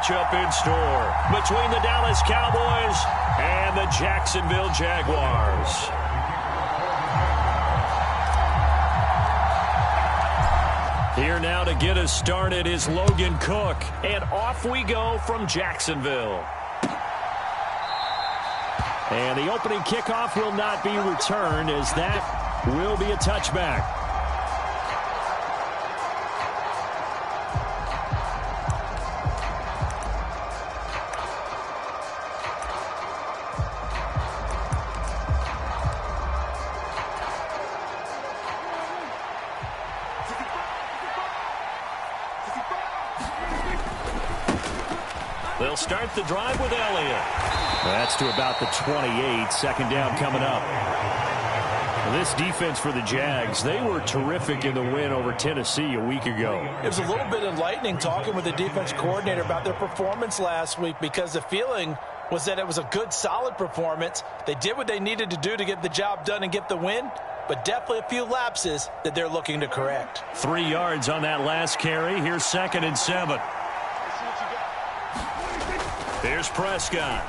matchup in store between the Dallas Cowboys and the Jacksonville Jaguars. Here now to get us started is Logan Cook, and off we go from Jacksonville. And the opening kickoff will not be returned, as that will be a touchback. They'll start the drive with Elliott. That's to about the 28. Second down coming up. This defense for the Jags, they were terrific in the win over Tennessee a week ago. It was a little bit enlightening talking with the defense coordinator about their performance last week, because the feeling was that it was a good, solid performance. They did what they needed to do to get the job done and get the win, but definitely a few lapses that they're looking to correct. 3 yards on that last carry. Here's 2nd and 7. Here's Prescott.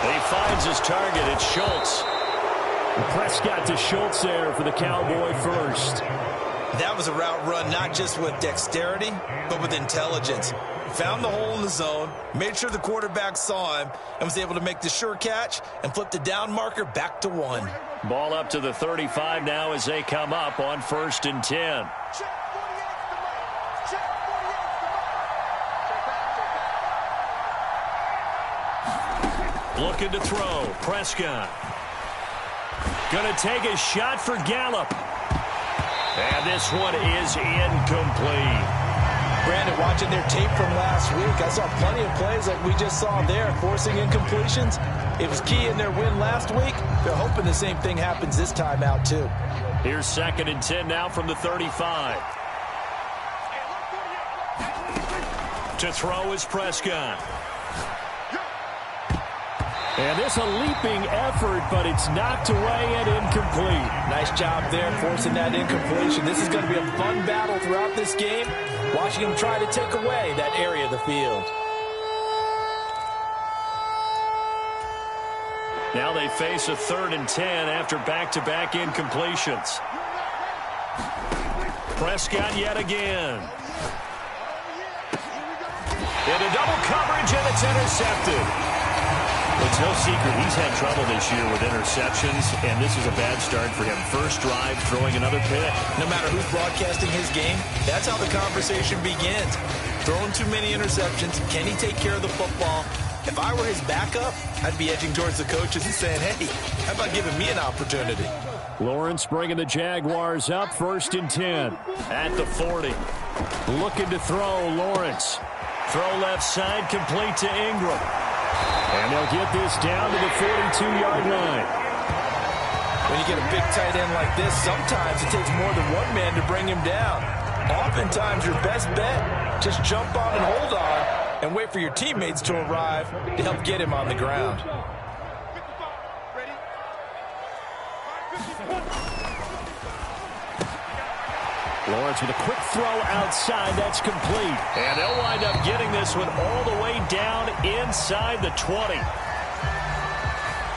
He finds his target. It's Schultz. Prescott to Schultz there for the Cowboy first. That was a route run not just with dexterity, but with intelligence. Found the hole in the zone, made sure the quarterback saw him, and was able to make the sure catch and flip the down marker back to 1. Ball up to the 35 now as they come up on 1st and 10. Looking to throw. Prescott. Going to take a shot for Gallup. And this one is incomplete. Brandon, watching their tape from last week, I saw plenty of plays like we just saw there, forcing incompletions. It was key in their win last week. They're hoping the same thing happens this time out, too. Here's 2nd and 10 now from the 35. To throw is Prescott. And this a leaping effort, but it's knocked away and incomplete. Nice job there forcing that incompletion. This is going to be a fun battle throughout this game, watching him try to take away that area of the field. Now they face a 3rd and 10 after back-to-back incompletions. Prescott yet again. Into double coverage, and it's intercepted. It's no secret he's had trouble this year with interceptions, and this is a bad start for him. First drive, throwing another pick. No matter who's broadcasting his game, that's how the conversation begins. Throwing too many interceptions, can he take care of the football? If I were his backup, I'd be edging towards the coaches and saying, hey, how about giving me an opportunity? Lawrence bringing the Jaguars up, 1st and 10. At the 40. Looking to throw, Lawrence. Throw left side, complete to Ingram. And they'll get this down to the 42-yard line. When you get a big tight end like this, sometimes it takes more than one man to bring him down. Oftentimes, your best bet, just jump on and hold on and wait for your teammates to arrive to help get him on the ground. Lawrence with a quick throw outside. That's complete. And they'll wind up getting this one all the way down inside the 20.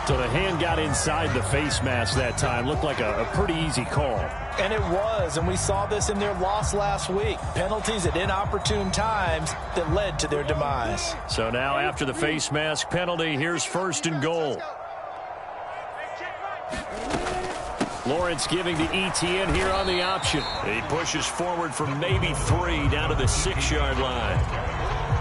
So the hand got inside the face mask that time. Looked like a pretty easy call. And it was, and we saw this in their loss last week. Penalties at inopportune times that led to their demise. So now after the face mask penalty, here's 1st and goal. Lawrence giving to Etienne here on the option. He pushes forward from maybe 3 down to the 6-yard line.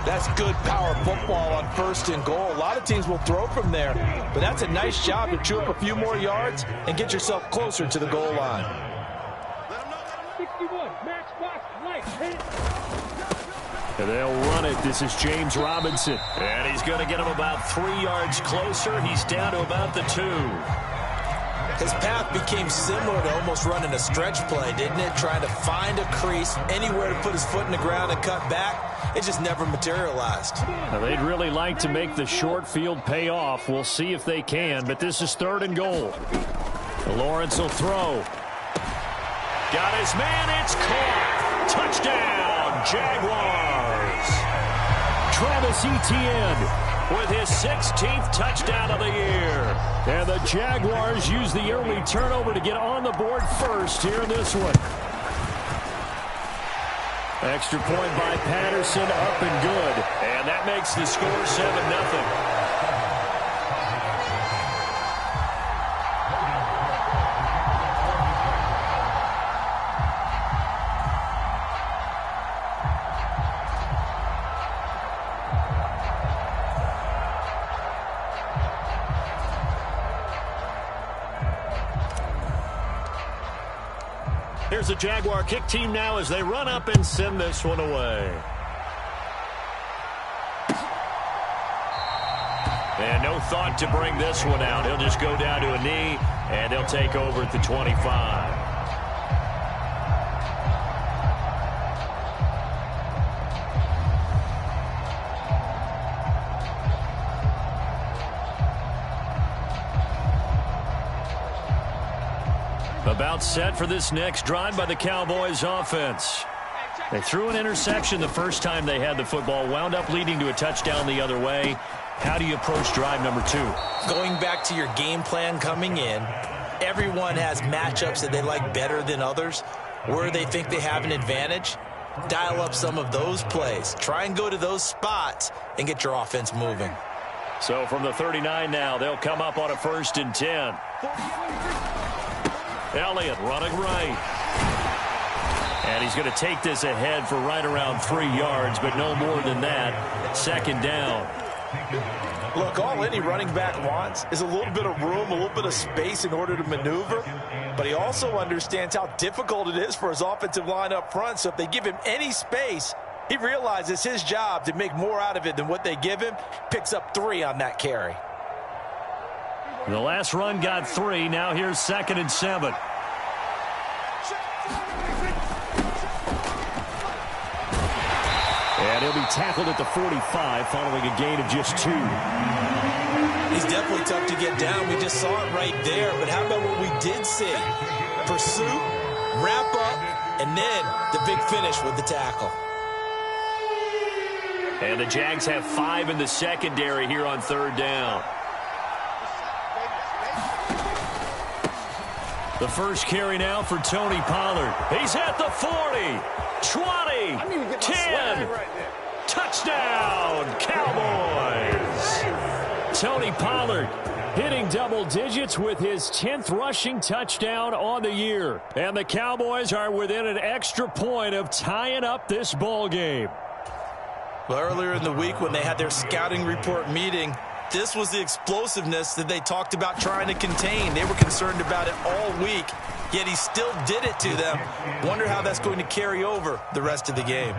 That's good power football on 1st and goal. A lot of teams will throw from there, but that's a nice job to chew up a few more yards and get yourself closer to the goal line. 61, match box, light, hit. And they'll run it. This is James Robinson. And he's going to get him about 3 yards closer. He's down to about the 2. His path became similar to almost running a stretch play, didn't it? Trying to find a crease, anywhere to put his foot in the ground and cut back. It just never materialized. Now, they'd really like to make the short field pay off. We'll see if they can, but this is 3rd and goal. Lawrence will throw. Got his man. It's caught. Touchdown, Jaguars. Travis Etienne with his 16th touchdown of the year. And the Jaguars use the early turnover to get on the board first here in this one. Extra point by Patterson, up and good. And that makes the score 7-0. Here's the Jaguar kick team now as they run up and send this one away. And no thought to bring this one out. He'll just go down to a knee, and they'll take over at the 25. About set for this next drive by the Cowboys offense. They threw an interception the first time they had the football, wound up leading to a touchdown the other way. How do you approach drive number 2? Going back to your game plan coming in, everyone has matchups that they like better than others, where they think they have an advantage. Dial up some of those plays. Try and go to those spots and get your offense moving. So from the 39 now, they'll come up on a 1st and 10. Elliott running right. And he's going to take this ahead for right around 3 yards, but no more than that. 2nd down. Look, all any running back wants is a little bit of room, a little bit of space in order to maneuver. But he also understands how difficult it is for his offensive line up front. So if they give him any space, he realizes his job to make more out of it than what they give him. Picks up 3 on that carry. The last run got 3. Now here's 2nd and 7. And he'll be tackled at the 45 following a gain of just 2. He's definitely tough to get down. We just saw it right there. But how about what we did see? Pursuit, wrap up, and then the big finish with the tackle. And the Jags have 5 in the secondary here on 3rd down. The first carry now for Tony Pollard. He's at the 40, 20, 10. Touchdown, Cowboys. Tony Pollard hitting double digits with his 10th rushing touchdown on the year. And the Cowboys are within an extra point of tying up this ball game. Well, earlier in the week when they had their scouting report meeting, this was the explosiveness that they talked about trying to contain. They were concerned about it all week, yet he still did it to them. Wonder how that's going to carry over the rest of the game.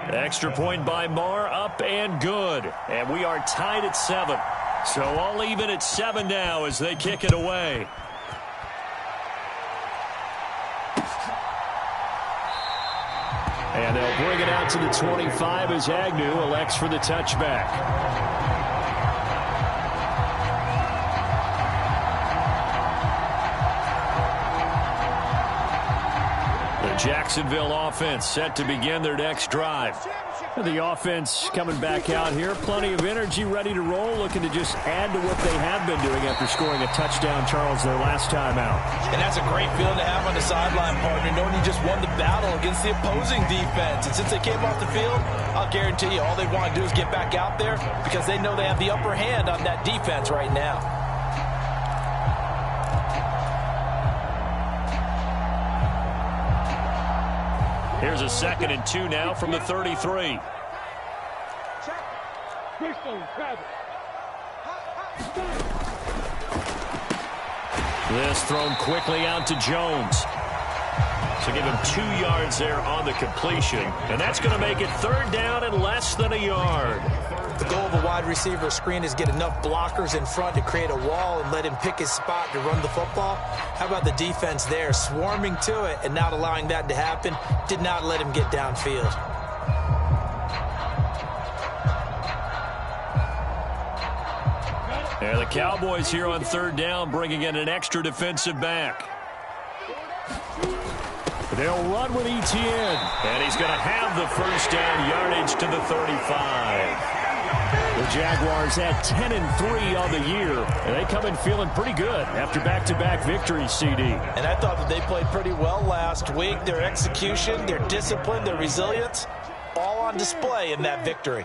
Extra point by Marr, up and good. And we are tied at 7. So all even at 7 now as they kick it away. And they'll bring it out to the 25 as Agnew elects for the touchback. Jacksonville offense set to begin their next drive. The offense coming back out here. Plenty of energy, ready to roll, looking to just add to what they have been doing after scoring a touchdown, Charles, their last time out. And that's a great feeling to have on the sideline, partner, knowing you just won the battle against the opposing defense. And since they came off the field, I'll guarantee you all they want to do is get back out there because they know they have the upper hand on that defense right now. Here's a 2nd and 2 now from the 33. This thrown quickly out to Jones. So give him 2 yards there on the completion. And that's going to make it 3rd down and less than a yard. The goal of a wide receiver screen is get enough blockers in front to create a wall and let him pick his spot to run the football. How about the defense there, swarming to it and not allowing that to happen? Did not let him get downfield. And the Cowboys here on 3rd down bringing in an extra defensive back. They'll run with Etienne. And he's going to have the 1st down, yardage to the 35. The Jaguars at 10-3 on the year, and they come in feeling pretty good after back-to-back victories, CD. And I thought that they played pretty well last week. Their execution, their discipline, their resilience, all on display in that victory.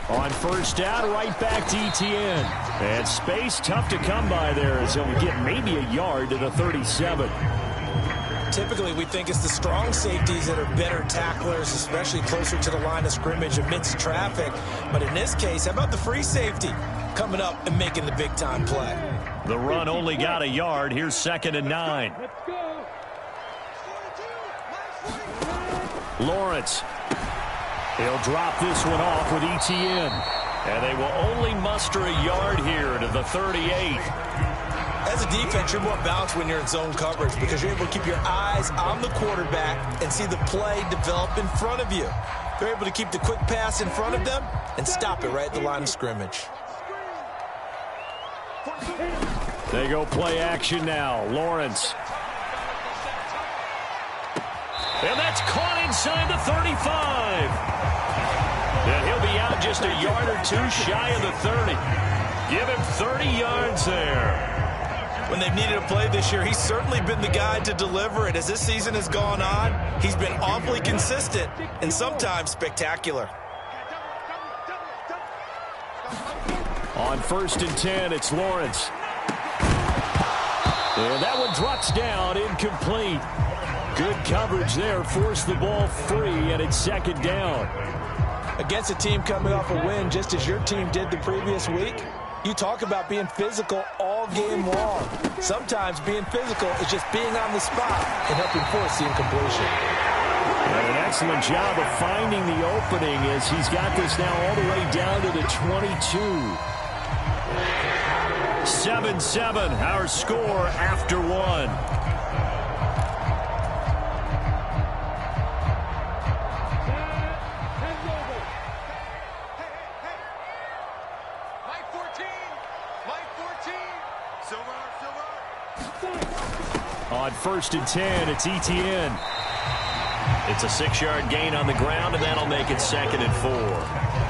On first down, right back to Etienne. And space tough to come by there as he'll get maybe a yard to the 37. Typically, we think it's the strong safeties that are better tacklers, especially closer to the line of scrimmage amidst traffic. But in this case, how about the free safety coming up and making the big-time play? The run only got a yard. Here's 2nd and 9. Lawrence. He'll drop this one off with Etienne. And they will only muster a yard here to the 38. As a defense, you're more balanced when you're in zone coverage because you're able to keep your eyes on the quarterback and see the play develop in front of you. They're able to keep the quick pass in front of them and stop it right at the line of scrimmage. They go play action now. Lawrence. And that's caught inside the 35. And he'll be out just a yard or two shy of the 30. Give him 30 yards there. When they've needed a play this year, he's certainly been the guy to deliver it. As this season has gone on, he's been awfully consistent and sometimes spectacular. On 1st and 10, it's Lawrence. And that one drops down, incomplete. Good coverage there, forced the ball free, and it's 2nd down. Against a team coming off a win, just as your team did the previous week, you talk about being physical all game long. Sometimes being physical is just being on the spot and helping force the incompletion. And an excellent job of finding the opening as he's got this now all the way down to the 22. 7-7, our score after one. On 1st and 10, it's Etienne. It's a 6-yard gain on the ground, and that'll make it 2nd and 4.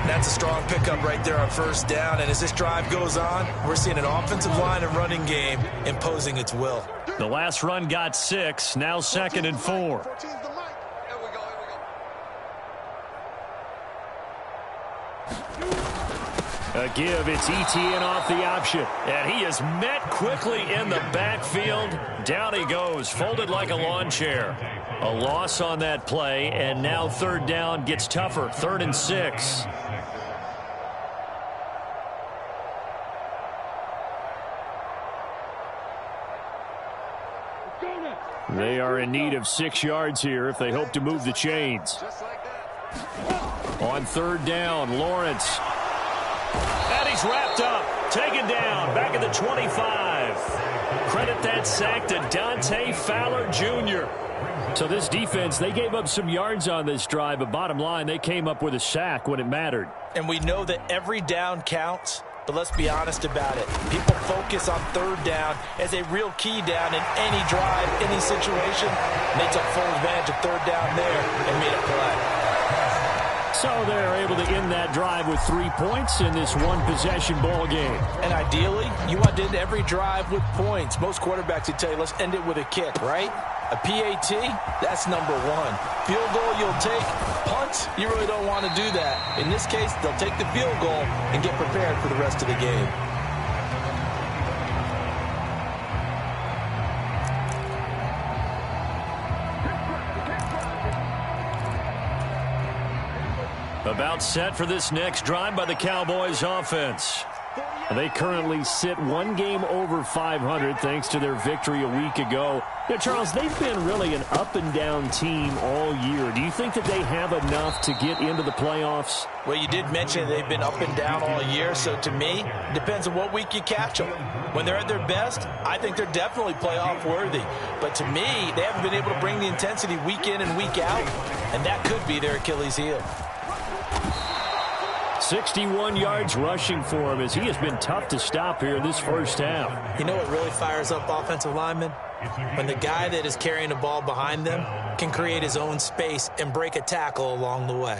That's a strong pickup right there on first down, and as this drive goes on, we're seeing an offensive line and running game imposing its will. The last run got 6, now 2nd and 4. A give, it's Etienne off the option. And he is met quickly in the backfield. Down he goes, folded like a lawn chair. A loss on that play, and now 3rd down gets tougher. 3rd and 6. They are in need of 6 yards here if they hope to move the chains. On 3rd down, Lawrence. And he's wrapped up, taken down, back at the 25. Credit that sack to Dante Fowler Jr. So this defense, they gave up some yards on this drive, but bottom line, they came up with a sack when it mattered. And we know that every down counts, but let's be honest about it. People focus on 3rd down as a real key down in any drive, any situation. And they took full advantage of 3rd down there and made a play. So they're able to end that drive with 3 points in this one-possession ball game. And ideally, you want to end every drive with points. Most quarterbacks would tell you, let's end it with a kick, right? A PAT, that's number 1. Field goal, you'll take. Punts, you really don't want to do that. In this case, they'll take the field goal and get prepared for the rest of the game. About set for this next drive by the Cowboys offense. They currently sit 1 game over 500 thanks to their victory a week ago. Now, Charles, they've been really an up-and-down team all year. Do you think that they have enough to get into the playoffs? Well, you did mention they've been up and down all year, so to me, it depends on what week you catch them. When they're at their best, I think they're definitely playoff worthy. But to me, they haven't been able to bring the intensity week in and week out, and that could be their Achilles heel. 61 yards rushing for him as he has been tough to stop here in this first half. You know what really fires up offensive linemen? When the guy that is carrying the ball behind them can create his own space and break a tackle along the way.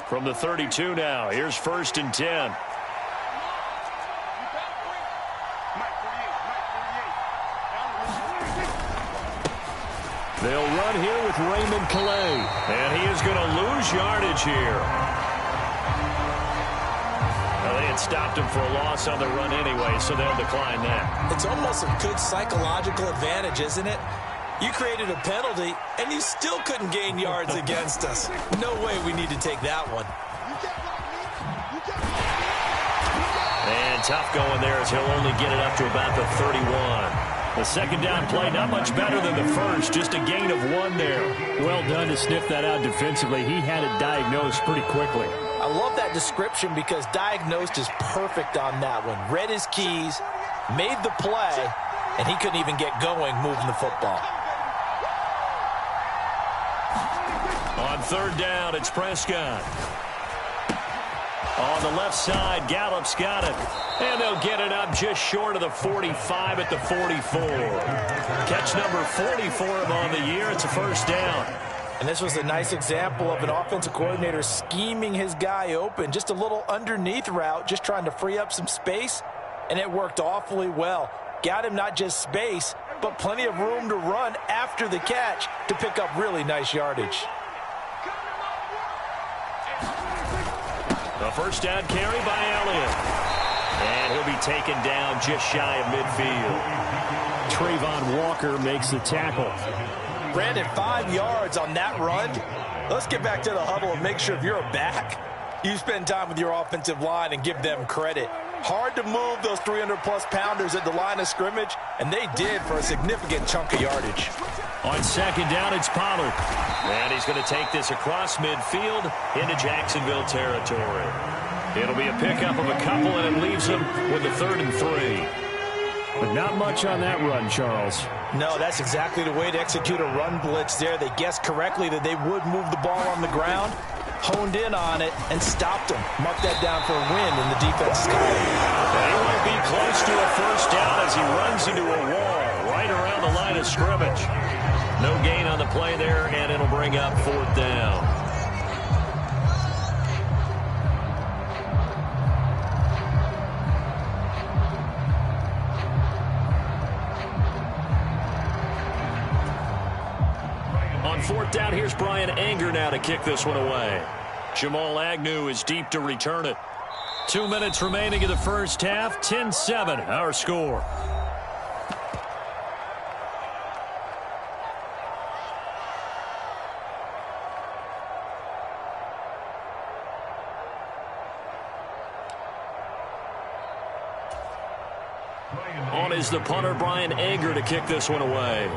From the 32 now, here's 1st and 10. They'll run here with Raymond Calais. And he is going to lose yardage here. Well, they had stopped him for a loss on the run anyway, so they'll decline that. It's almost a good psychological advantage, isn't it? You created a penalty, and you still couldn't gain yards against us. No way we need to take that one. And tough going there as he'll only get it up to about the 31. The second down play, not much better than the first, just a gain of 1 there. Well done to sniff that out defensively. He had it diagnosed pretty quickly. I love that description because diagnosed is perfect on that one. Read his keys, made the play, and he couldn't even get going moving the football. On 3rd down, it's Prescott. On the left side, Gallup's got it. And they'll get it up just short of the 45 at the 44. Catch number 44 on the year. It's a 1st down. And this was a nice example of an offensive coordinator scheming his guy open. Just a little underneath route, just trying to free up some space. And it worked awfully well. Got him not just space, but plenty of room to run after the catch to pick up really nice yardage. The 1st down carry by Elliott. And he'll be taken down just shy of midfield. Trayvon Walker makes the tackle. Brandon, 5 yards on that run. Let's get back to the huddle and make sure if you're a back, you spend time with your offensive line and give them credit. Hard to move those 300-plus pounders at the line of scrimmage, and they did for a significant chunk of yardage. On 2nd down, it's Pollard. And he's going to take this across midfield into Jacksonville territory. It'll be a pickup of a couple, and it leaves him with a 3rd and 3. But not much on that run, Charles. No, that's exactly the way to execute a run blitz there. They guessed correctly that they would move the ball on the ground, honed in on it, and stopped them. Mark that down for a win in the defense. He will be close to a 1st down as he runs into a wall right around the line of scrimmage. No gain on the play there, and it'll bring up 4th down. On 4th down, here's Brian Anger now to kick this one away. Jamal Agnew is deep to return it. 2 minutes remaining in the 1st half. 10-7, our score. On is the punter, Brian Anger, to kick this one away.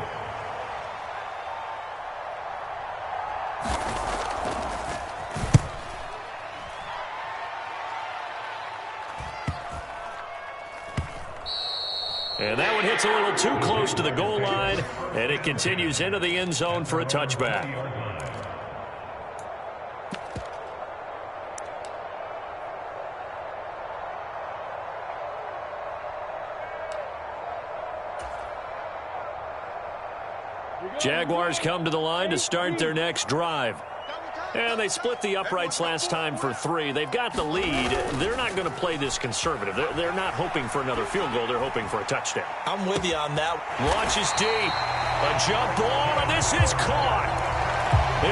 And that one hits a little too close to the goal line, and it continues into the end zone for a touchback. Jaguars come to the line to start their next drive. And they split the uprights last time for 3. They've got the lead. They're not going to play this conservative. They're not hoping for another field goal. They're hoping for a touchdown. I'm with you on that. Launch is deep. A jump ball, and this is caught.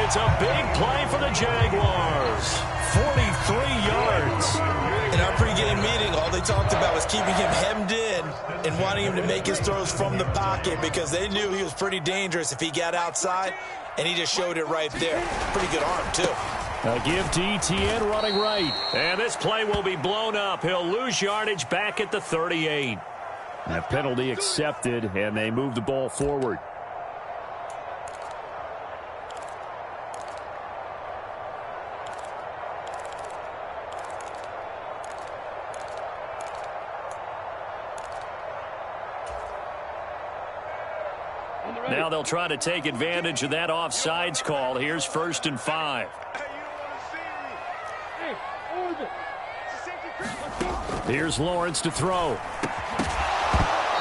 It's a big play for the Jaguars. 43 yards. In our pregame meeting, all they talked about was keeping him hemmed in and wanting him to make his throws from the pocket because they knew he was pretty dangerous if he got outside, and he just showed it right there. Pretty good arm, too. A give to Etienne running right. And this play will be blown up. He'll lose yardage back at the 38. A penalty accepted, and they move the ball forward. Now they'll try to take advantage of that offsides call. Here's 1st and 5. Here's Lawrence to throw.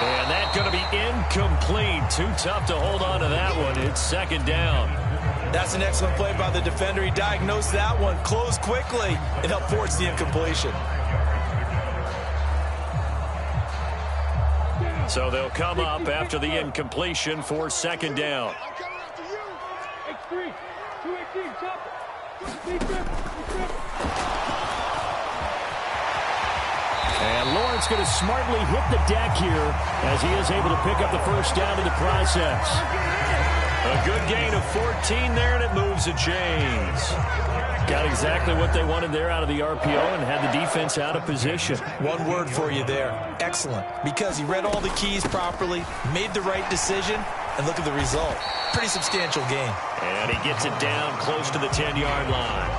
And that's going to be incomplete. Too tough to hold on to that one. It's 2nd down. That's an excellent play by the defender. He diagnosed that one, closed quickly, and helped force the incompletion. So they'll come up after the incompletion for second down. X3, 218, chopper. And Lawrence going to smartly hit the deck here as he is able to pick up the first down in the process. A good gain of 14 there, and it moves the chains. Got exactly what they wanted there out of the RPO and had the defense out of position. One word for you there, excellent, because he read all the keys properly, made the right decision, and look at the result. Pretty substantial gain. And he gets it down close to the 10-yard line.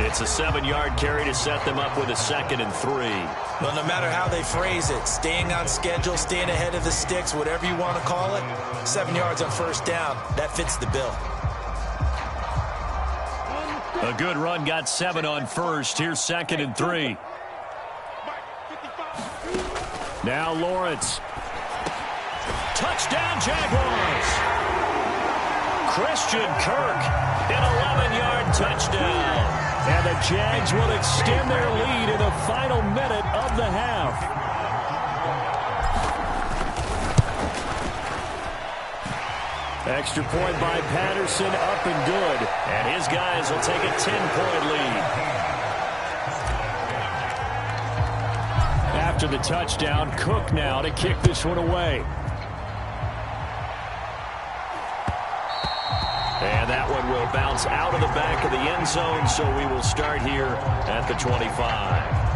It's a 7-yard carry to set them up with a 2nd and 3. Well, no matter how they phrase it, staying on schedule, staying ahead of the sticks, whatever you want to call it, 7 yards on first down, that fits the bill. A good run got 7 on first. Here's 2nd and 3. Now Lawrence. Touchdown, Jaguars. Christian Kirk, an 11-yard touchdown. And the Jags will extend their lead in the final minute of the half. Extra point by Patterson, up and good. And his guys will take a 10-point lead. After the touchdown, Cook now to kick this one away. And that one will bounce out of the back of the end zone, so we will start here at the 25.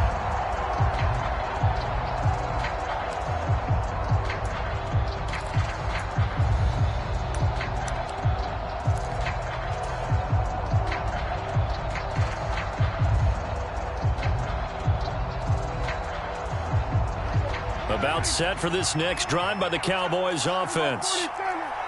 About set for this next drive by the Cowboys offense.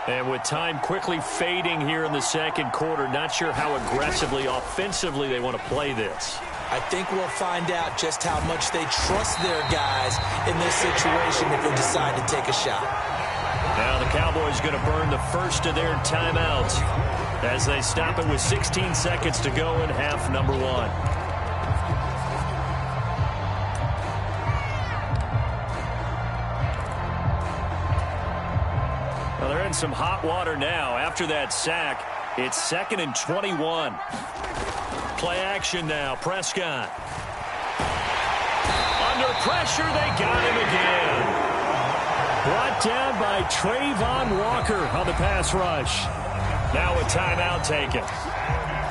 And with time quickly fading here in the second quarter, not sure how aggressively, offensively they want to play this. I think we'll find out just how much they trust their guys in this situation if they decide to take a shot. Now the Cowboys going to burn the first of their timeouts as they stop it with 16 seconds to go in half number 1. In some hot water now. After that sack, it's 2nd and 21. Play action now. Prescott. Under pressure, they got him again. Brought down by Trayvon Walker on the pass rush. Now a timeout taken.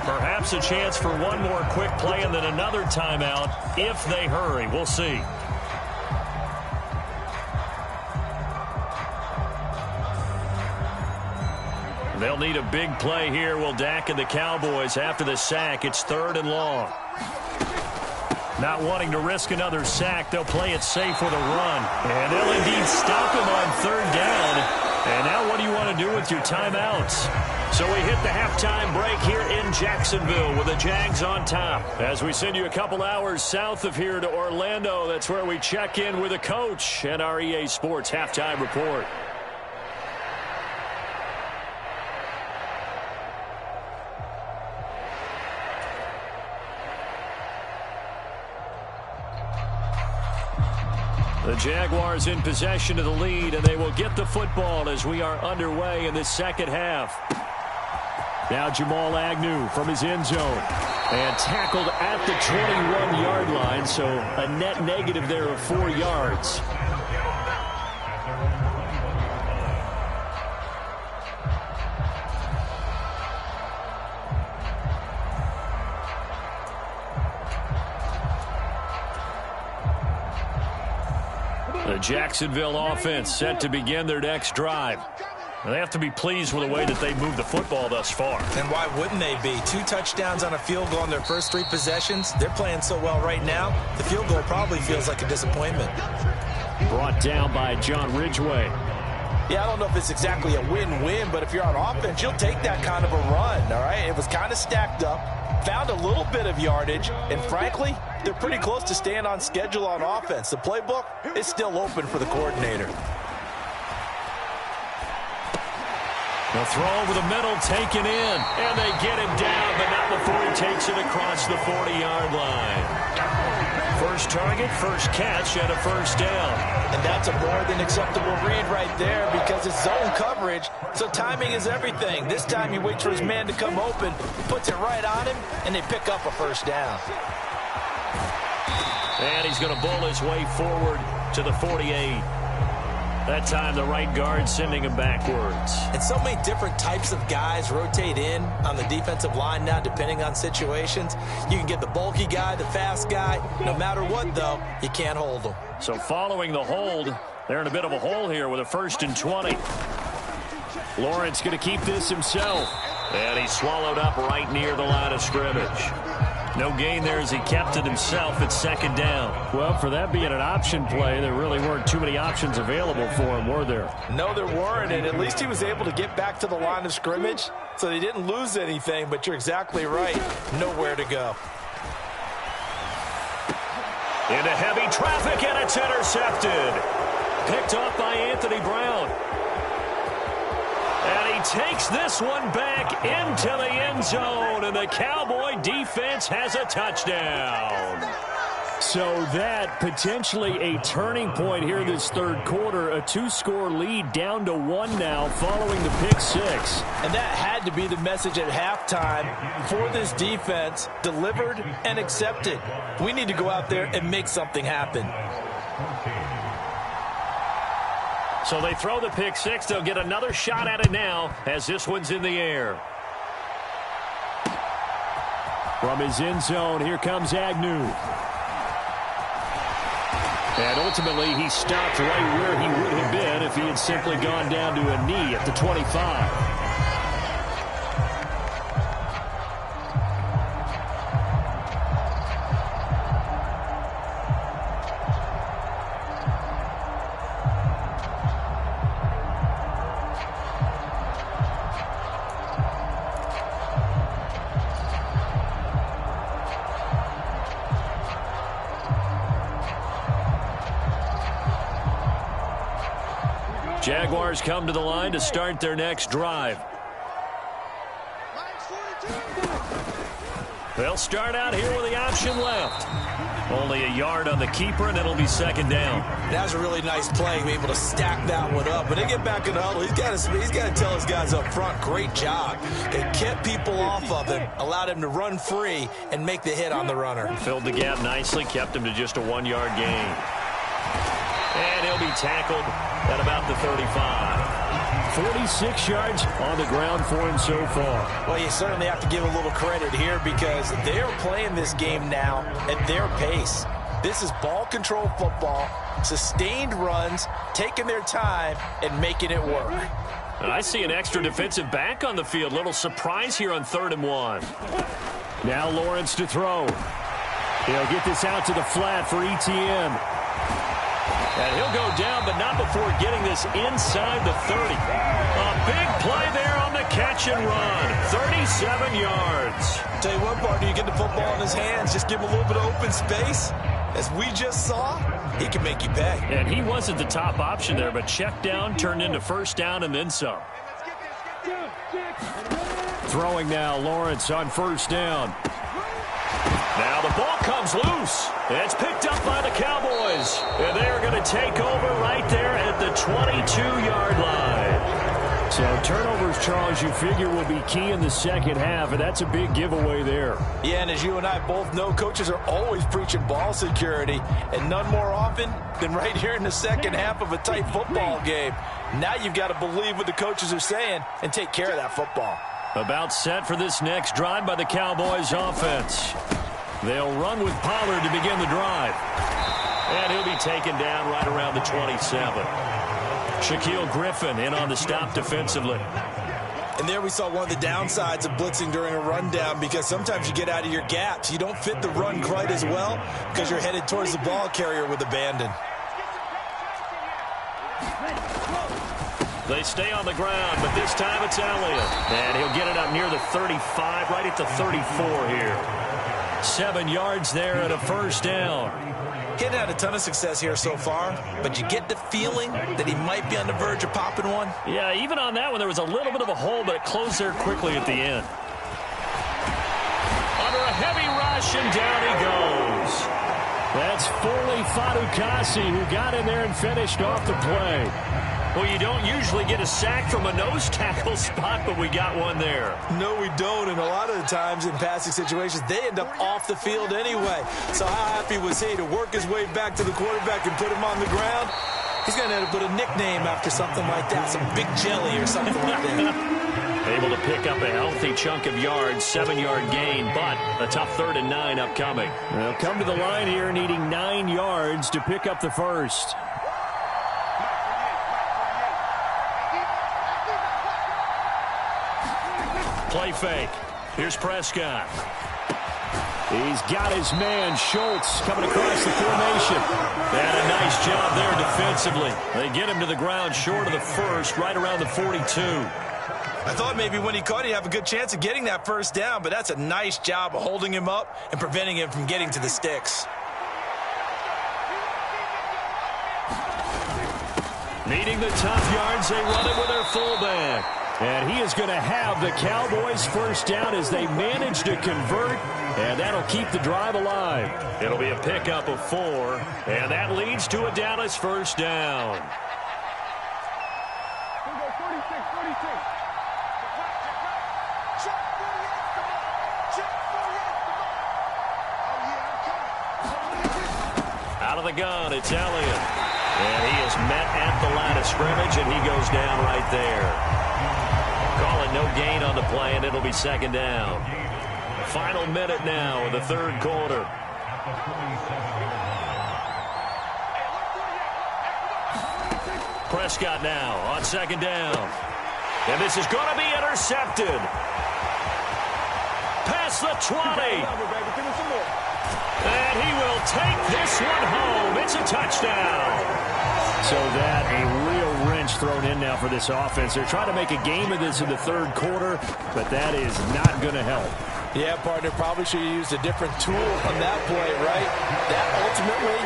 Perhaps a chance for one more quick play and then another timeout if they hurry. We'll see. They'll need a big play here. Will Dak and the Cowboys after the sack. It's 3rd and long. Not wanting to risk another sack, they'll play it safe with a run. And they'll indeed stop him on 3rd down. And now what do you want to do with your timeouts? So we hit the halftime break here in Jacksonville with the Jags on top. As we send you a couple hours south of here to Orlando, that's where we check in with a coach and our EA Sports halftime report. The Jaguars in possession of the lead, and they will get the football as we are underway in the second half. Now Jamal Agnew from his end zone. And tackled at the 21-yard line, so a net negative there of 4 yards. The Jacksonville offense set to begin their next drive. They have to be pleased with the way that they moved the football thus far. And why wouldn't they be? 2 touchdowns on a field goal in their first 3 possessions. They're playing so well right now, the field goal probably feels like a disappointment. Brought down by John Ridgeway. Yeah, I don't know if it's exactly a win-win, but if you're on offense, you'll take that kind of a run, all right? It was kind of stacked up, found a little bit of yardage, and frankly, they're pretty close to staying on schedule on offense. The playbook is still open for the coordinator. The throw over the middle, taken in, and they get him down, but not before he takes it across the 40-yard line. First target, first catch, and a first down. And that's a more than acceptable read right there because it's zone coverage, so timing is everything. This time he waits for his man to come open, puts it right on him, and they pick up a first down. And he's going to bull his way forward to the 48. That time, the right guard sending him backwards. And so many different types of guys rotate in on the defensive line now, depending on situations. You can get the bulky guy, the fast guy. No matter what, though, you can't hold them. So following the hold, they're in a bit of a hole here with a 1st and 20. Lawrence going to keep this himself. And he's swallowed up right near the line of scrimmage. No gain there as he kept it himself. It's 2nd down. Well, for that being an option play, there really weren't too many options available for him, were there? No, there weren't, and at least he was able to get back to the line of scrimmage, so they didn't lose anything, but you're exactly right. Nowhere to go. Into heavy traffic, and it's intercepted. Picked off by Anthony Brown. And he takes this one back into the end zone, and the Cowboy defense has a touchdown. So that potentially a turning point here this third quarter. A 2-score lead down to 1 now following the pick 6. And that had to be the message at halftime for this defense, delivered and accepted. We need to go out there and make something happen. So they throw the pick 6. They'll get another shot at it now as this one's in the air. From his end zone, here comes Agnew. And ultimately, he stopped right where he would have been if he had simply gone down to a knee at the 25. Jaguars come to the line to start their next drive. They'll start out here with the option left. Only a yard on the keeper, and it'll be 2nd down. That was a really nice play, be able to stack that one up. When they get back in the huddle, he's got to tell his guys up front, great job. They kept people off of him, allowed him to run free, and make the hit on the runner. Filled the gap nicely, kept him to just a 1-yard gain. And he'll be tackled at about the 35. 46 yards on the ground for him so far. Well, you certainly have to give a little credit here because they're playing this game now at their pace. This is ball control football, sustained runs, taking their time, and making it work. And I see an extra defensive back on the field. Little surprise here on 3rd and 1. Now Lawrence to throw. He'll get this out to the flat for Etienne. And he'll go down, but not before getting this inside the 30. A big play there on the catch and run. 37 yards. Tell you what, partner, you get the football in his hands, just give him a little bit of open space. As we just saw, he can make you pay. And he wasn't the top option there, but check down turned into 1st down and then some. Throwing now, Lawrence on 1st down. Now the ball comes loose. It's picked up by the Cowboys. And they're going to take over right there at the 22-yard line. So turnovers, Charles, you figure will be key in the second half, and that's a big giveaway there. Yeah, and as you and I both know, coaches are always preaching ball security, and none more often than right here in the second half of a tight football game. Now you've got to believe what the coaches are saying and take care of that football. About set for this next drive by the Cowboys offense. They'll run with Pollard to begin the drive. And he'll be taken down right around the 27. Shaquille Griffin in on the stop defensively. And there we saw one of the downsides of blitzing during a rundown because sometimes you get out of your gaps. You don't fit the run quite as well because you're headed towards the ball carrier with abandon. They stay on the ground, but this time it's Elliott. And he'll get it up near the 35, right at the 34 here. 7 yards there and a 1st down. He hadn't had a ton of success here so far, but you get the feeling that he might be on the verge of popping one. Yeah, even on that one, there was a little bit of a hole, but it closed there quickly at the end. Under a heavy rush, and down he goes. That's Foley Fadukasi who got in there and finished off the play. Well, you don't usually get a sack from a nose tackle spot, but we got one there. No, we don't, and a lot of the times in passing situations, they end up off the field anyway. So how happy was he to work his way back to the quarterback and put him on the ground? He's going to have to put a nickname after something like that, some Big Jelly or something like that. Able to pick up a healthy chunk of yards, 7-yard gain, but a tough 3rd and 9 upcoming. They'll come to the line here needing 9 yards to pick up the first. Play fake. Here's Prescott. He's got his man, Schultz, coming across the formation. They had a nice job there defensively. They get him to the ground short of the first, right around the 42. I thought maybe when he caught, he'd have a good chance of getting that first down, but that's a nice job of holding him up and preventing him from getting to the sticks. Needing the tough yards, they run it with their fullback. And he is going to have the Cowboys first down as they manage to convert, and that'll keep the drive alive. It'll be a pickup of 4, and that leads to a Dallas first down. Out of the gun, it's Elliott. And he is met at the line of scrimmage, and he goes down right there. Call it no gain on the play, and it'll be 2nd down. Final minute now of the 3rd quarter. Prescott now on 2nd down. And this is going to be intercepted. Past the 20. And he will take this one home. It's a touchdown. So that a real wrench thrown in now for this offense. They're trying to make a game of this in the 3rd quarter, but that is not going to help. Yeah, partner, probably should have used a different tool on that play, right? That ultimately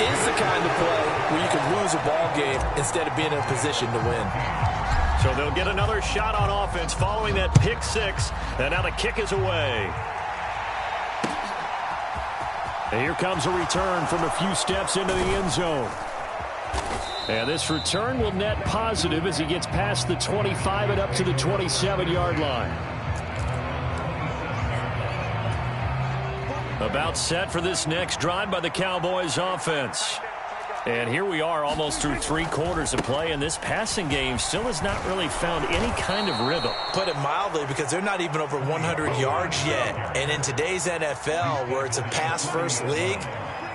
is the kind of play where you can lose a ball game instead of being in a position to win. So they'll get another shot on offense following that pick 6, and now the kick is away. And here comes a return from a few steps into the end zone. And this return will net positive as he gets past the 25 and up to the 27-yard line. About set for this next drive by the Cowboys offense. And here we are almost through 3 quarters of play, and this passing game still has not really found any kind of rhythm. Put it mildly, because they're not even over 100 yards yet. And in today's NFL, where it's a pass-first league,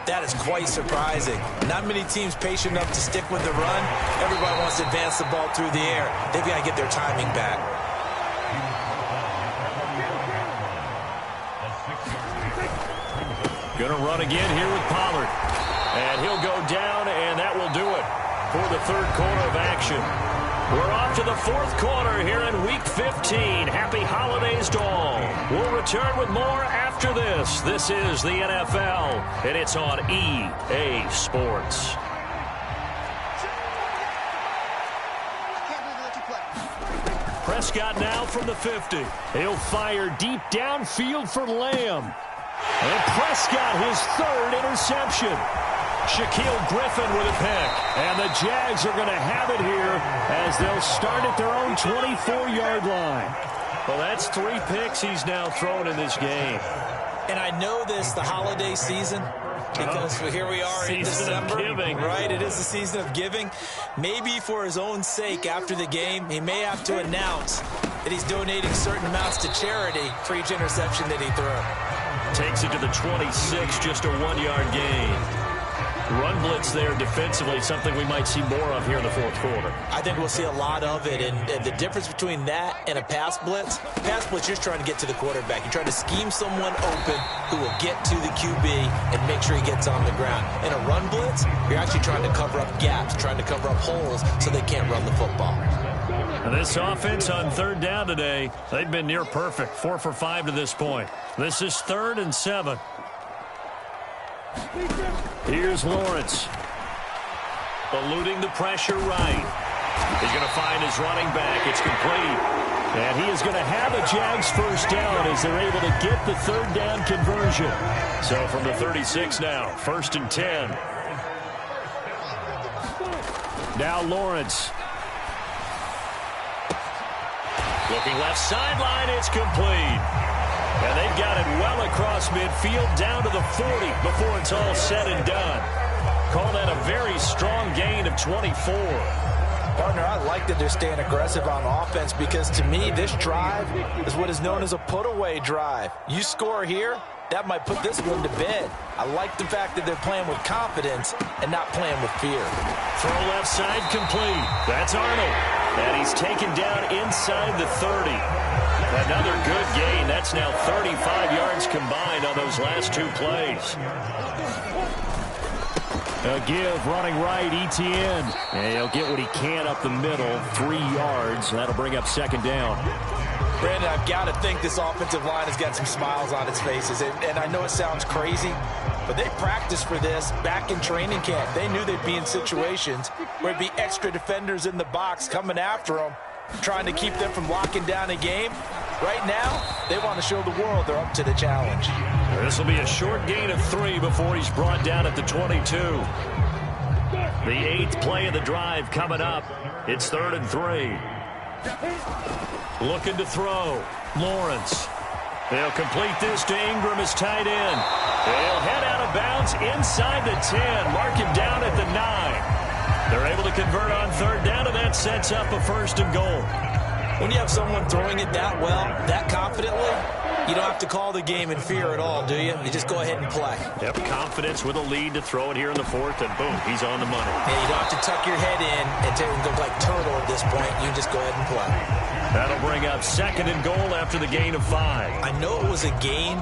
that is quite surprising. Not many teams patient enough to stick with the run. Everybody wants to advance the ball through the air. They've got to get their timing back. Going to run again here with Pollard. And he'll go down, and that will do it for the 3rd quarter of action. We're off to the 4th quarter here in Week 15. Happy holidays to all. We'll return with more after this. This is the NFL, and it's on EA Sports. Prescott now from the 50. He'll fire deep downfield for Lamb. And Prescott, his 3rd interception. Shaquille Griffin with a pick. And the Jags are going to have it here as they'll start at their own 24-yard line. Well, that's 3 picks he's now thrown in this game. And I know this, the holiday season, because here we are in December. Giving. Right, it is the season of giving. Maybe for his own sake after the game, he may have to announce that he's donating certain amounts to charity for each interception that he threw. Takes it to the 26, just a 1-yard gain. Run blitz there defensively, something we might see more of here in the 4th quarter. I think we'll see a lot of it, and the difference between that and a pass blitz, you're trying to get to the quarterback. You're trying to scheme someone open who will get to the QB and make sure he gets on the ground. In a run blitz, you're actually trying to cover up gaps, trying to cover up holes so they can't run the football. And this offense on 3rd down today, they've been near perfect, 4 for 5 to this point. This is 3rd and 7. Here's Lawrence. Eluding the pressure right. He's going to find his running back. It's complete. And he is going to have a Jags first down as they're able to get the third down conversion. So from the 36 now, 1st and 10. Now Lawrence. Looking left sideline, it's complete. And they've got it well across midfield down to the 40 before it's all said and done. Call that a very strong gain of 24. Partner, I like that they're staying aggressive on offense because to me, this drive is what is known as a put-away drive. You score here, that might put this one to bed. I like the fact that they're playing with confidence and not playing with fear. Throw left side complete. That's Arnold. And he's taken down inside the 30. Another good gain. That's now 35 yards combined on those last two plays. A give, running right, Etienne. And he'll get what he can up the middle, 3 yards. That'll bring up second down. Brandon, I've got to think this offensive line has got some smiles on its faces. And I know it sounds crazy, but they practiced for this back in training camp. They knew they'd be in situations where it'd be extra defenders in the box coming after them, trying to keep them from locking down a game. Right now, they want to show the world they're up to the challenge. This will be a short gain of 3 before he's brought down at the 22. The 8th play of the drive coming up. It's 3rd and 3. Looking to throw. Lawrence. They'll complete this to Ingram as tight end. They'll head out of bounds inside the 10. Mark him down at the 9. They're able to convert on 3rd down, and that sets up a 1st and goal. When you have someone throwing it that well, that confidently, you don't have to call the game in fear at all, do you? You just go ahead and play. Yep, confidence with a lead to throw it here in the 4th, and boom, he's on the money. Yeah, you don't have to tuck your head in and go like turtle at this point. You just go ahead and play. That'll bring up 2nd and goal after the gain of 5. I know it was a gain,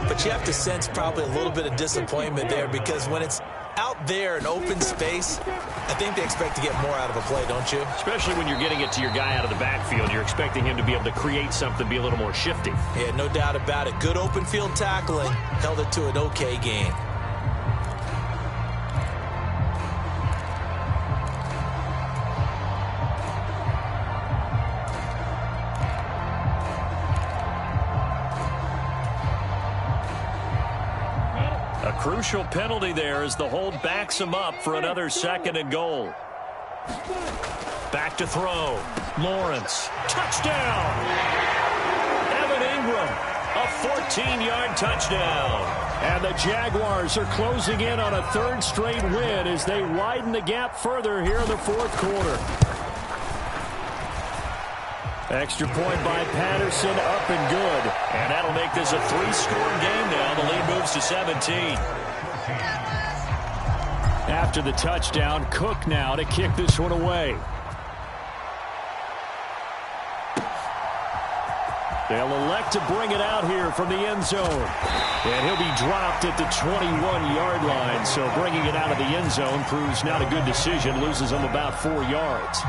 but you have to sense probably a little bit of disappointment there because when it's out there in open space, I think they expect to get more out of a play, don't you? Especially when you're getting it to your guy out of the backfield. You're expecting him to be able to create something, be a little more shifty. Yeah, no doubt about it. Good open field tackling. Held it to an okay gain. A crucial penalty there as the hold backs him up for another 2nd and goal. Back to throw. Lawrence. Touchdown! Evan Ingram. A 14-yard touchdown. And the Jaguars are closing in on a 3rd straight win as they widen the gap further here in the 4th quarter. Extra point by Patterson, up and good. And that'll make this a 3-score game now. The lead moves to 17. After the touchdown, Cook now to kick this one away. They'll elect to bring it out here from the end zone. And he'll be dropped at the 21-yard line. So bringing it out of the end zone proves not a good decision. Loses him about 4 yards.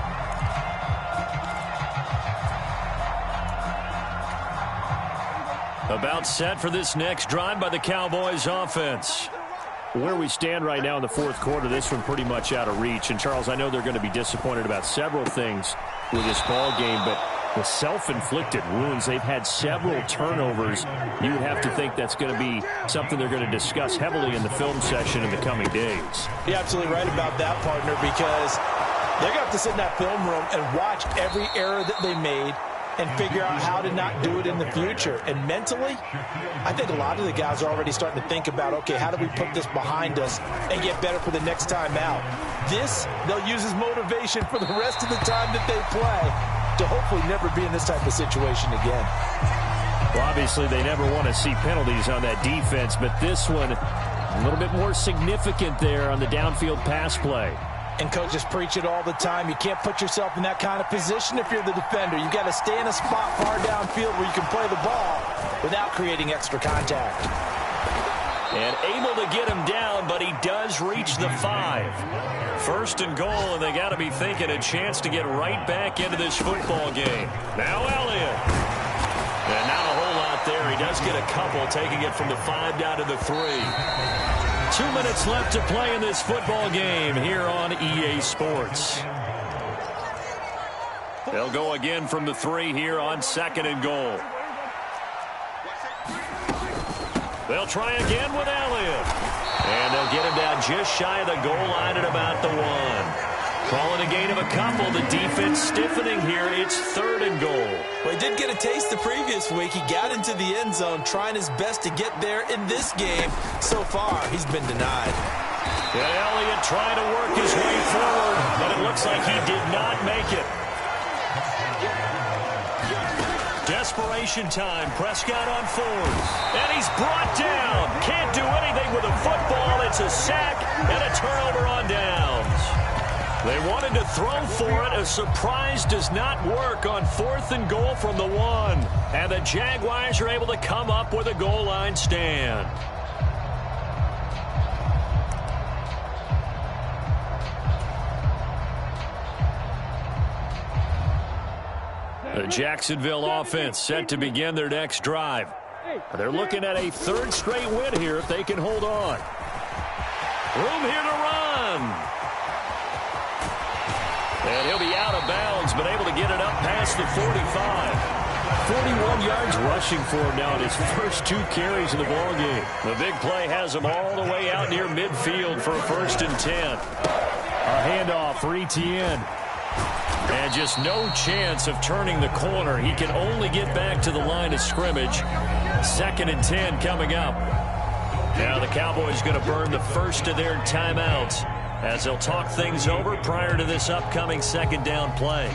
About set for this next drive by the Cowboys offense. Where we stand right now in the 4th quarter, this one pretty much out of reach. And, Charles, I know they're going to be disappointed about several things with this ball game, but the self-inflicted wounds, they've had several turnovers. You would have to think that's going to be something they're going to discuss heavily in the film session in the coming days. You're absolutely right about that, partner, because they're going to have to sit in that film room and watch every error that they made and figure out how to not do it in the future. And mentally, I think a lot of the guys are already starting to think about, okay, how do we put this behind us and get better for the next time out? This, they'll use as motivation for the rest of the time that they play to hopefully never be in this type of situation again. Well, obviously, they never want to see penalties on that defense, but this one, a little bit more significant there on the downfield pass play. And coaches preach it all the time. You can't put yourself in that kind of position if you're the defender. You've got to stay in a spot far downfield where you can play the ball without creating extra contact. And able to get him down, but he does reach the 5. 1st and goal, and they got to be thinking a chance to get right back into this football game. Now Elliott. And not a whole lot there. He does get a couple, taking it from the 5 down to the 3. 2 minutes left to play in this football game here on EA Sports. They'll go again from the 3 here on 2nd and goal. They'll try again with Elliott. And they'll get him down just shy of the goal line at about the 1. Calling a gain of a couple. The defense stiffening here. It's 3rd and goal. Well, he did get a taste the previous week. He got into the end zone trying his best to get there in this game. So far, he's been denied. And Elliott trying to work his way forward, but it looks like he did not make it. Desperation time. Prescott on 4th. And he's brought down. Can't do anything with a football. It's a sack and a turnover on downs. They wanted to throw for it. A surprise does not work on 4th and goal from the 1. And the Jaguars are able to come up with a goal line stand. The Jacksonville offense set to begin their next drive. They're looking at a 3rd straight win here if they can hold on. Room here to run. And he'll be out of bounds, but able to get it up past the 45. 41 yards rushing for him now in his first 2 carries of the ballgame. The big play has him all the way out near midfield for a 1st and 10. A handoff for Etienne. And just no chance of turning the corner. He can only get back to the line of scrimmage. 2nd and 10 coming up. Now the Cowboys going to burn the first of their timeouts as they'll talk things over prior to this upcoming 2nd down play.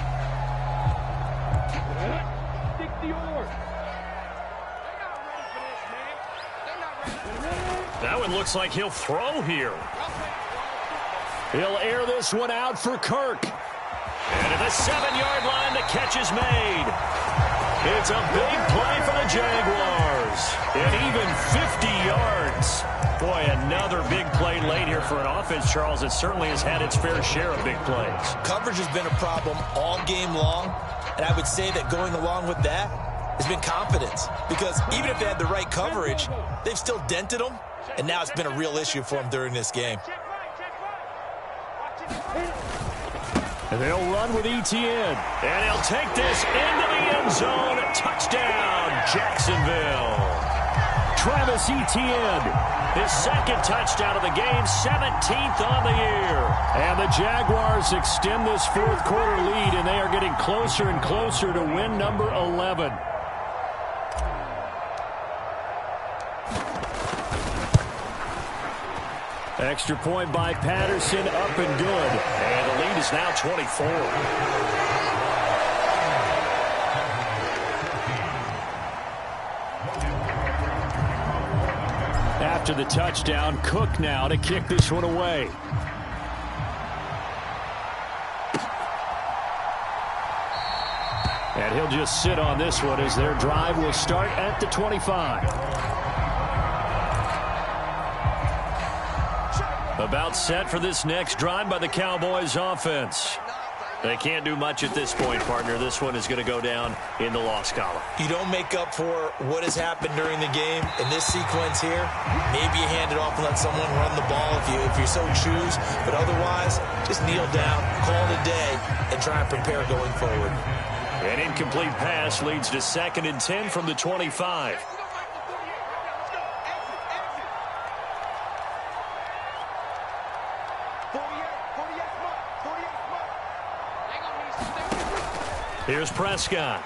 That one looks like he'll throw here. He'll air this one out for Kirk. And at the 7-yard line, the catch is made. It's a big play for the Jaguars. And even 50 yards. Boy, another big play late here for an offense, Charles, that certainly has had its fair share of big plays. Coverage has been a problem all game long. And I would say that going along with that has been confidence. Because even if they had the right coverage, they've still dented them. And now it's been a real issue for them during this game. And they'll run with Etienne. And he'll take this into the end zone. Touchdown, Jacksonville. Travis Etienne, his 2nd touchdown of the game, 17th on the year. And the Jaguars extend this 4th quarter lead, and they are getting closer and closer to win number 11. Extra point by Patterson, up and good. And the lead is now 24. After the touchdown, Cook now to kick this one away. And he'll just sit on this one as their drive will start at the 25. About set for this next drive by the Cowboys offense. They can't do much at this point, partner. This one is going to go down in the loss column. You don't make up for what has happened during the game in this sequence here. Maybe you hand it off and let someone run the ball if you so choose. But otherwise, just kneel down, call it a day, and try and prepare going forward. An incomplete pass leads to 2nd and 10 from the 25. Here's Prescott.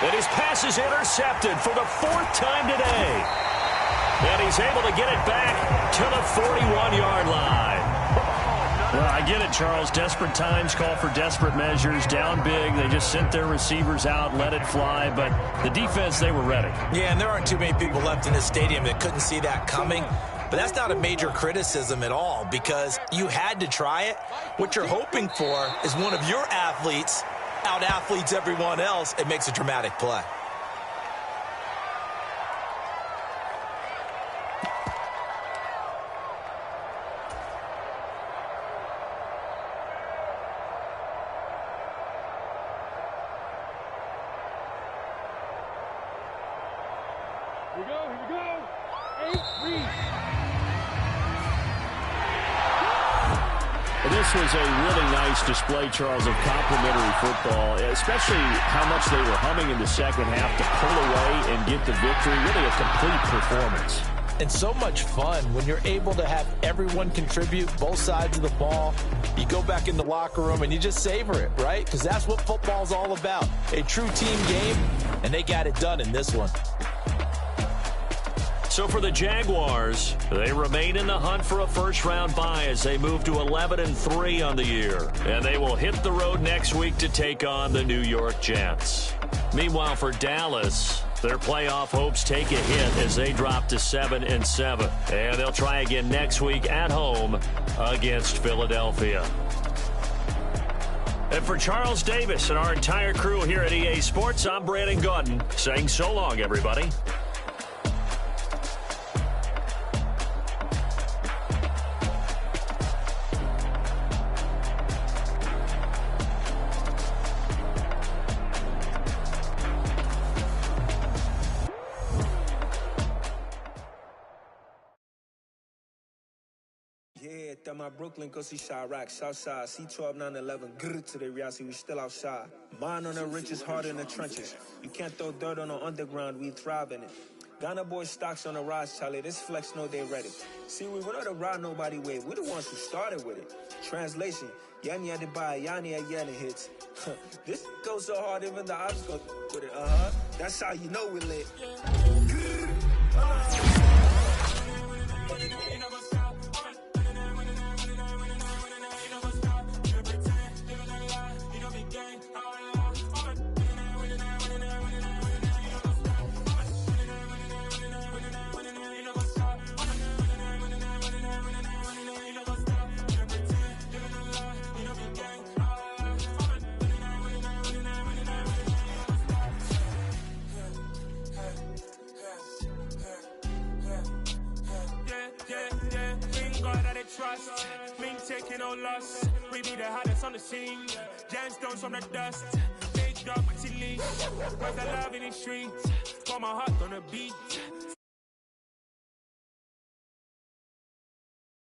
And his pass is intercepted for the 4th time today. And he's able to get it back to the 41-yard line. Well, I get it, Charles. Desperate times call for desperate measures. Down big. They just sent their receivers out, let it fly. But the defense, they were ready. Yeah, and there aren't too many people left in this stadium that couldn't see that coming. But that's not a major criticism at all because you had to try it. What you're hoping for is one of your athletes out-athletes everyone else. It makes a dramatic play. Here we go. 8-3. This was a really nice display, Charles, of complimentary football, especially how much they were humming in the second half to pull away and get the victory. Really a complete performance. And so much fun when you're able to have everyone contribute both sides of the ball. You go back in the locker room and you just savor it, right? Because that's what football's all about. A true team game, and they got it done in this one. So for the Jaguars, they remain in the hunt for a first-round bye as they move to 11-3 on the year. And they will hit the road next week to take on the New York Jets. Meanwhile, for Dallas, their playoff hopes take a hit as they drop to 7-7. And they'll try again next week at home against Philadelphia. And for Charles Davis and our entire crew here at EA Sports, I'm Brandon Gaudin saying so long, everybody. Yeah, that my Brooklyn, go see Chirac, Southside, C12, 911, grr to the reality, we still outside. Mine on the riches, hard in the trenches. You can't throw dirt on the underground, we thrive in it. Ghana boys stocks on the rise, Charlie, this flex know they ready. See, we went on to ride nobody way, we the ones who started with it. Translation, Yanni had to buy, Yanni had Yanni hits. This goes so hard, even the ops go with it, that's how you know we lit. Trust, me taking no loss. We be the hottest on the scene. Gemstones from the dust. Big dog, but she leash. Cause I love in the streets. For my heart on the beat.